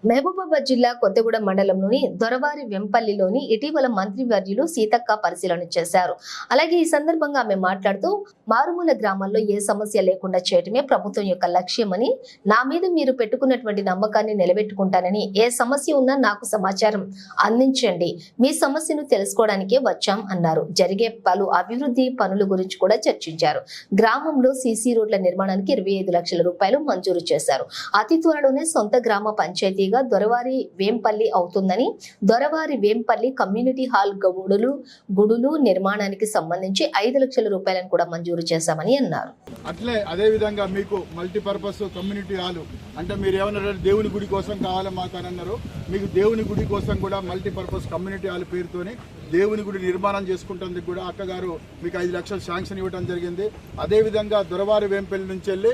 మహబూబాబాద్ జిల్లా కొత్తగూడెం మండలంలోని దొరవారి వెంపల్లిలోని ఇటీవల మంత్రివర్యులు సీతక్క పరిశీలన చేశారు. అలాగే ఈ సందర్భంగా ఆమె మాట్లాడుతూ మారుమూల గ్రామాల్లో ఏ సమస్య లేకుండా చేయటమే ప్రభుత్వం యొక్క లక్ష్యమని, నా మీద మీరు పెట్టుకున్నటువంటి నమ్మకాన్ని నిలబెట్టుకుంటానని, ఏ సమస్య ఉన్నా నాకు సమాచారం అందించండి, మీ సమస్యను తెలుసుకోవడానికే వచ్చాం అన్నారు. జరిగే పలు అభివృద్ధి పనుల గురించి కూడా చర్చించారు. గ్రామంలో సీసీ రోడ్ల నిర్మాణానికి 25 లక్షల రూపాయలు మంజూరు చేశారు. అతి త్వరలోనే సొంత గ్రామ పంచాయతీ దొరవారి వేంపల్లి అవుతుందని, దొరవారి వేంపల్లి కమ్యూనిటీ హాల్ గుడులు నిర్మాణానికి సంబంధించి 5 లక్షల రూపాయలను కూడా మంజూరు చేశామని అన్నారు. అట్లే అదే విధంగా మీకు మల్టీపర్పస్ కమ్యూనిటీ హాల్ అంటే మీరు ఏమన్నారు, దేవుని గుడి కోసం కావాలని మాకు అని అన్నారు. మీకు దేవుని గుడి కోసం కూడా మల్టీపర్పస్ కమ్యూనిటీ హాల్ పేరుతోని దేవుని గుడి నిర్మాణం చేసుకుంటేందుకు కూడా అక్కగారు మీకు 5 లక్షలు శాంక్షన్ ఇవ్వడం జరిగింది. అదేవిధంగా దొరవారి వేంపల్లి నుంచి వెళ్ళి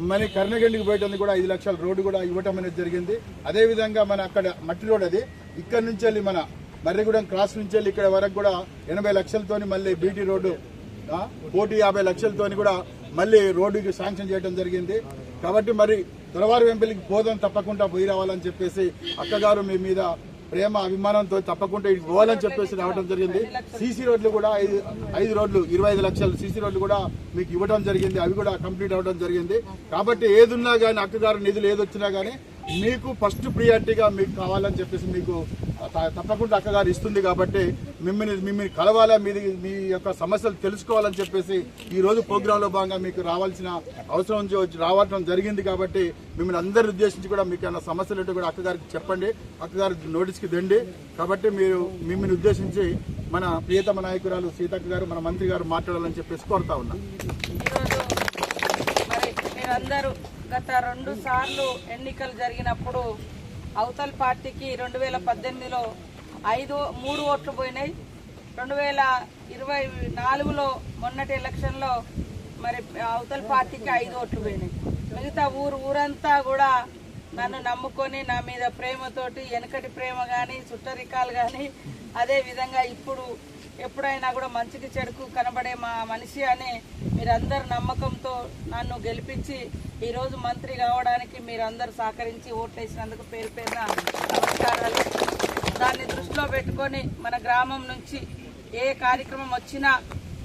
మన కర్ణగండికి పోయడానికి కూడా 5 లక్షల రోడ్డు కూడా ఇవ్వటం అనేది జరిగింది. అదేవిధంగా మన అక్కడ మట్టి రోడ్ అది ఇక్కడ నుంచి వెళ్ళి మన మర్రిగూడెం క్రాస్ నుంచి వెళ్ళి ఇక్కడ వరకు కూడా 80 లక్షలతోని మళ్ళీ బీటీ రోడ్డు 150 లక్షలతోని కూడా మళ్ళీ రోడ్డుకి శాంక్షన్ చేయడం జరిగింది. కాబట్టి మరి దొరవారి వెంపల్లికి పోదాం, తప్పకుండా పోయి రావాలని చెప్పేసి అక్కగారు మీ మీద ప్రేమ అభిమానంతో తప్పకుండా ఇటు పోవాలని చెప్పేసి రావడం జరిగింది. సీసీ రోడ్లు కూడా 5 రోడ్లు 25 లక్షలు సీసీ రోడ్లు కూడా మీకు ఇవ్వడం జరిగింది. అవి కూడా కంప్లీట్ అవ్వడం జరిగింది. కాబట్టి ఏదున్నా కానీ అక్కగారు నిధులు ఏదొచ్చినా కానీ మీకు ఫస్ట్ ప్రియారిటీగా మీకు కావాలని చెప్పేసి మీకు తప్పకుండా అక్కగారు ఇస్తుంది. కాబట్టి మిమ్మల్ని కలవాలా, మీ యొక్క సమస్యలు తెలుసుకోవాలని చెప్పేసి ఈ రోజు ప్రోగ్రాంలో భాగంగా మీకు రావాల్సిన అవసరం రావడం జరిగింది. కాబట్టి మిమ్మల్ని అందరి ఉద్దేశించి కూడా మీకు ఏమైనా సమస్యలు ఉంటే కూడా అక్కగారికి చెప్పండి, అక్కగారి నోటీస్కి దండి. కాబట్టి మీరు మిమ్మల్ని ఉద్దేశించి మన ప్రియతమ నాయకురాలు సీతక్క గారు, మన మంత్రి గారు మాట్లాడాలని చెప్పేసి కోరుతా ఉన్నా. గత 2 సార్లు ఎన్నికలు జరిగినప్పుడు అవతల పార్టీకి 2018లో 3 ఓట్లు పోయినాయి. 2024లో మొన్నటి ఎలక్షన్లో మరి అవతల పార్టీకి 5 ఓట్లు పోయినాయి. మిగతా ఊరంతా కూడా నన్ను నమ్ముకొని నా మీద ప్రేమతోటి, వెనకటి ప్రేమ కానీ చుట్టరికాలు కానీ, అదే విధంగా ఇప్పుడు ఎప్పుడైనా కూడా మంచికి చెడుకు కనబడే మా మనిషి అని మీరందరు నమ్మకంతో నన్ను గెలిపించి ఈరోజు మంత్రి కావడానికి మీరందరూ సహకరించి ఓట్లేసినందుకు పేరు పేరున నమస్కారాలు. దాన్ని దృష్టిలో పెట్టుకొని మన గ్రామం నుంచి ఏ కార్యక్రమం వచ్చినా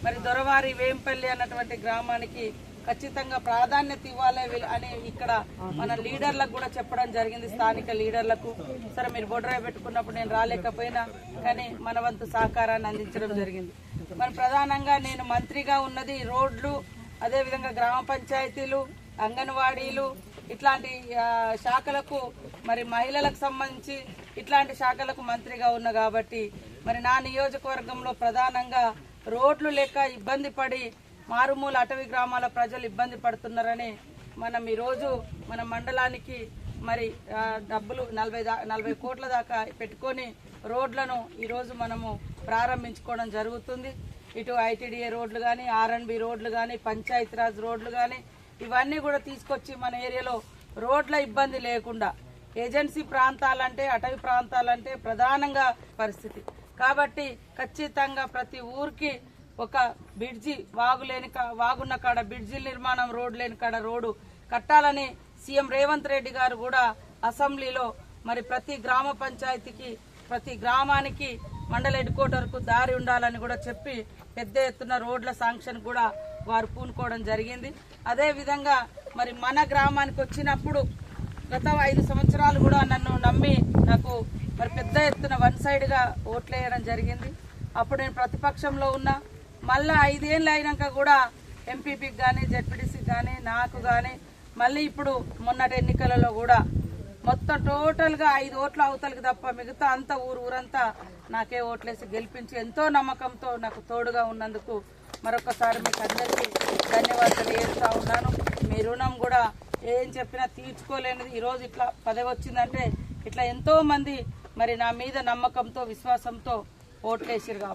మరి దొరవారి వేంపల్లి అన్నటువంటి గ్రామానికి ఖచ్చితంగా ప్రాధాన్యత ఇవ్వాలి అని ఇక్కడ మన లీడర్లకు కూడా చెప్పడం జరిగింది, స్థానిక లీడర్లకు. సరే మీరు బొడ్రాయి పెట్టుకున్నప్పుడు నేను రాలేకపోయినా కానీ మన వంతు సహకారాన్ని అందించడం జరిగింది. మరి ప్రధానంగా నేను మంత్రిగా ఉన్నది రోడ్లు, అదేవిధంగా గ్రామ పంచాయతీలు, అంగన్వాడీలు ఇట్లాంటి శాఖలకు, మరి మహిళలకు సంబంధించి ఇట్లాంటి శాఖలకు మంత్రిగా ఉన్నా కాబట్టి మరి నా నియోజకవర్గంలో ప్రధానంగా రోడ్లు లేక ఇబ్బంది పడి మారుమూల అటవీ గ్రామాల ప్రజలు ఇబ్బంది పడుతున్నారని మనం ఈరోజు మన మండలానికి మరి డబ్బులు 40 కోట్ల దాకా పెట్టుకొని రోడ్లను ఈరోజు మనము ప్రారంభించుకోవడం జరుగుతుంది. ఇటు ఐటీడీఏ రోడ్లు కానీ, ఆర్ఎన్బి రోడ్లు కానీ, పంచాయతీరాజ్ రోడ్లు కానీ ఇవన్నీ కూడా తీసుకొచ్చి మన ఏరియాలో రోడ్ల ఇబ్బంది లేకుండా, ఏజెన్సీ ప్రాంతాలంటే అటవీ ప్రాంతాలంటే ప్రధానంగా పరిస్థితి. కాబట్టి ఖచ్చితంగా ప్రతి ఊరికి ఒక బ్రిడ్జి, వాగున్న కాడ బ్రిడ్జి నిర్మాణం, రోడ్ లేని కాడ రోడ్డు కట్టాలని సీఎం రేవంత్ రెడ్డి గారు కూడా అసెంబ్లీలో మరి ప్రతి గ్రామ పంచాయతీకి, ప్రతి గ్రామానికి మండల హెడ్ క్వార్టర్కు దారి ఉండాలని కూడా చెప్పి పెద్ద ఎత్తున రోడ్ల శాంక్షన్ కూడా వారు పూనుకోవడం జరిగింది. అదేవిధంగా మరి మన గ్రామానికి వచ్చినప్పుడు గత 5 సంవత్సరాలు కూడా నన్ను నమ్మి నాకు మరి పెద్ద ఎత్తున 1 సైడ్గా ఓట్లేయడం జరిగింది. అప్పుడు నేను ప్రతిపక్షంలో ఉన్నా. మళ్ళీ 5 ఏళ్ళు అయినాక కూడా ఎంపీపీకి కానీ, జెడ్పీటీసీకి కానీ, నాకు కానీ మళ్ళీ ఇప్పుడు మొన్నటి ఎన్నికలలో కూడా మొత్తం టోటల్గా 5 ఓట్ల అవతలకి తప్ప మిగతా అంతా ఊరంతా నాకే ఓట్లేసి గెలిపించి ఎంతో నమ్మకంతో నాకు తోడుగా ఉన్నందుకు మరొకసారి మీకు అందరికీ ధన్యవాదాలు తెలియజేస్తా ఉన్నాను. మీ రుణం కూడా ఏం చెప్పినా తీర్చుకోలేనిది. ఈరోజు ఇట్లా పదవి వచ్చిందంటే ఇట్లా ఎంతో మంది మరి నా మీద నమ్మకంతో, విశ్వాసంతో ఓట్లేసిరు.